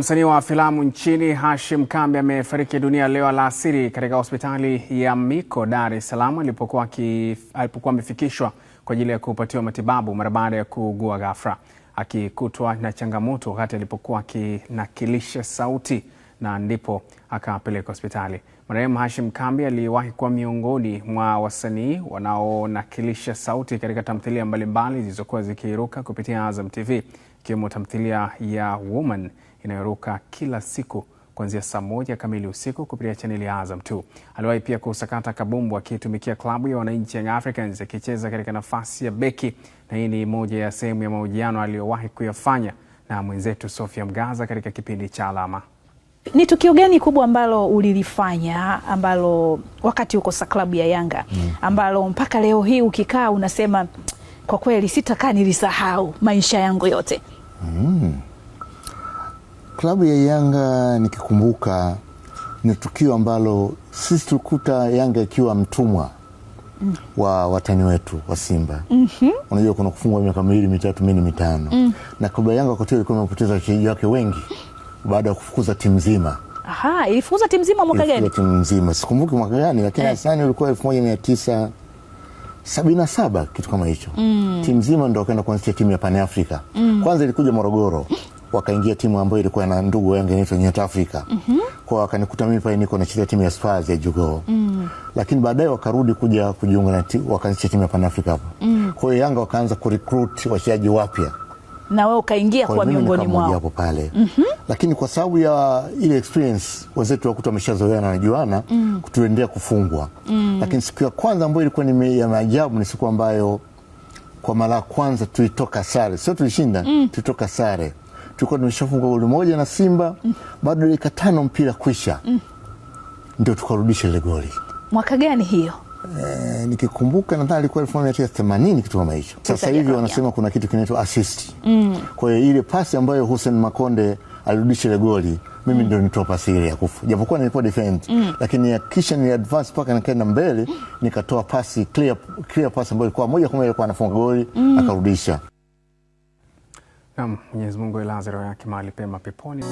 Msanii wa filamu nchini Hashim Kambi amefariki dunia leo alasiri katika hospitali ya Miko, Dar es Salaam alipokuwa amefikishwa kwa ajili ya kupatiwa matibabu mara baada ya kuugua ghafla, akikutwa na changamoto wakati alipokuwa akinakilisha sauti na ndipo akapelekwa hospitali. Marehemu Hashim Kambi aliwahi kuwa miongoni mwa wasanii wanaonakilisha sauti katika tamthilia mbalimbali zilizokuwa zikiruka kupitia Azam TV, ikiwemo tamthilia ya Woman inayoruka kila siku kuanzia saa 1 kamili usiku kupitia chaneli ya Azam 2. Aliwahi pia kusakata kabumbu akitumikia klabu ya Wananchi Young Africans akicheza katika nafasi ya beki, na hii ni moja ya sehemu ya mahojiano aliyowahi kuyafanya na mwenzetu Sofia Mgaza katika kipindi cha Alama. Ni tukio gani kubwa ambalo ulilifanya ambalo wakati uko sa klabu ya Yanga ambalo mpaka leo hii ukikaa unasema kwa kweli sitakaa nilisahau maisha yangu yote? Klabu ya Yanga nikikumbuka ni tukio ambalo sisi tulikuta Yanga ikiwa mtumwa wa watani wetu wa Simba. Unajua kuna kufungwa miaka 2, 3, 5. Na klabu ya Yanga wakati ilikuwa imepoteza wachezaji wake wengi baada ya kufukuza timu nzima. Aha, ilifukuza timu nzima mwaka gani? Timu nzima. Sikumbuki mwaka gani, lakini asani ulikuwa 1977 kitu kama hicho. Timu nzima ndio wakaenda kuanzisha timu ya Pan Africa. Kwanza ilikuja Morogoro. Wakaingia timu ambayo ilikuwa na ndugu Yanga inaitwa Nyota Africa. Kwa wakanikuta mimi pale niko nachezea timu ya Spurs ya Jogoo. Lakini baadaye wakarudi kuja kujiunga na wakaanzisha timu ya Pan Africa hapo. Kwa hiyo Yanga wakaanza kurecruit wachezaji wapya. Na wewe ukaingia kwa miongoni mwao hapo pale. Lakini kwa sababu ya ile experience wenzetu wakuta wameshazoeana na wanajuana, kutuendea kufungwa. Lakini siku ya kwanza ambayo ilikuwa ni ya maajabu ni siku ambayo kwa mara ya kwanza tulitoka sare. Sio tulishinda, tulitoka sare. Tulikuwa tumeshafungwa goli moja na Simba, bado dakika 5 mpira kwisha. Ndio tukarudisha ile goli. Mwaka gani hiyo? Nikikumbuka nadhani ilikuwa 1980 kitu kama hicho. Sasa hivi wanasema kuna kitu kinaitwa assist. Kwa hiyo ile pasi ambayo Hussein Makonde alirudisha ile goli, mimi ndio nitoa pasi ile ya kufu. Japokuwa nilikuwa defend, lakini kisha ni advance paka nikaenda mbele, nikatoa pasi clear pass ambayo ilikuwa moja kwa moja alikuwa anafunga goli, akarudisha. Mwenyezi Mungu ilaze roho yake mahali pema peponi.